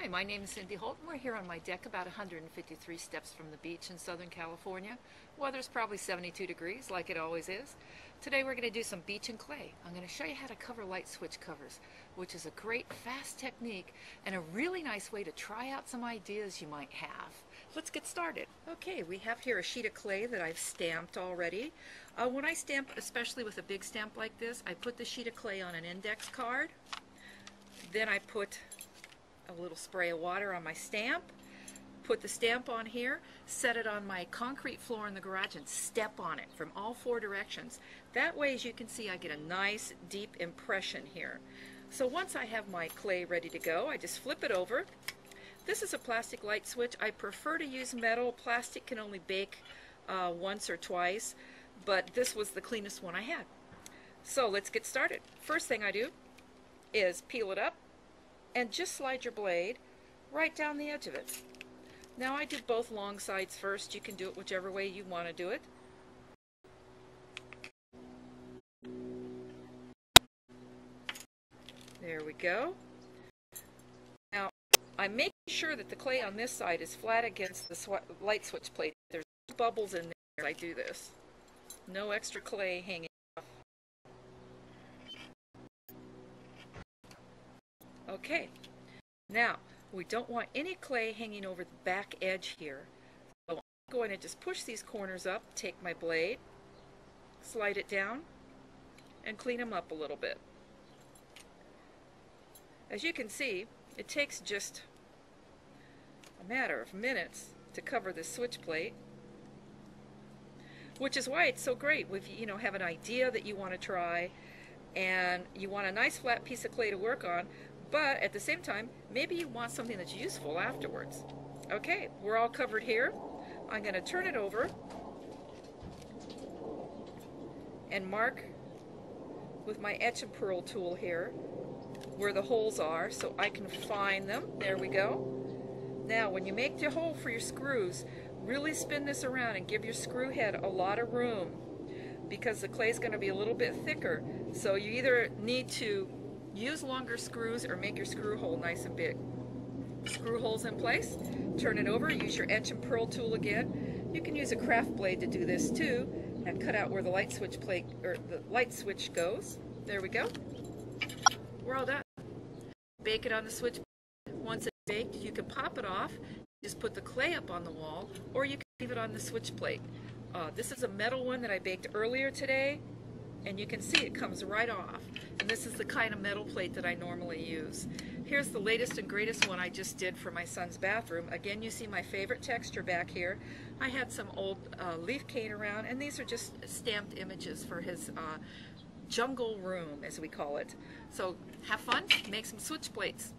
my name is Cindy Holt, and we're here on my deck about 153 steps from the beach in Southern California. Weather's probably 72 degrees, like it always is. Today we're going to do some beach and clay. I'm going to show you how to cover light switch covers, which is a great, fast technique and a really nice way to try out some ideas you might have. Let's get started. Okay, we have here a sheet of clay that I've stamped already. When I stamp, especially with a big stamp like this, I put the sheet of clay on an index card. Then I put a little spray of water on my stamp, put the stamp on here, set it on my concrete floor in the garage and step on it from all four directions. That way, as you can see, I get a nice deep impression here. So once I have my clay ready to go, I just flip it over. This is a plastic light switch. I prefer to use metal. Plastic can only bake once or twice, but this was the cleanest one I had. So let's get started. First thing I do is peel it up and just slide your blade right down the edge of it. Now I did both long sides first. You can do it whichever way you want to do it. There we go. Now I'm making sure that the clay on this side is flat against the light switch plate. There's bubbles in there as I do this. No extra clay hanging off. Okay, now we don't want any clay hanging over the back edge here. So I'm going to just push these corners up, take my blade, slide it down, and clean them up a little bit. As you can see, it takes just a matter of minutes to cover this switch plate, which is why it's so great if you have an idea that you want to try and you want a nice flat piece of clay to work on, but at the same time, maybe you want something that's useful afterwards. Okay, we're all covered here. I'm going to turn it over and mark with my etch and pearl tool here where the holes are so I can find them. There we go. Now, when you make your hole for your screws, really spin this around and give your screw head a lot of room because the clay is going to be a little bit thicker. So you either need to use longer screws or make your screw hole nice and big. Screw holes in place, turn it over, use your etch and pearl tool again. You can use a craft blade to do this too and cut out where the light switch plate or the light switch goes. There we go. We're all done. Bake it on the switch. Once it's baked, you can pop it off, just put the clay up on the wall, or you can leave it on the switch plate. This is a metal one that I baked earlier today, and you can see it comes right off. And this is the kind of metal plate that I normally use. Here's the latest and greatest one I just did for my son's bathroom. Again, you see my favorite texture back here. I had some old leaf cane around, and these are just stamped images for his jungle room, as we call it. So have fun, make some switch plates.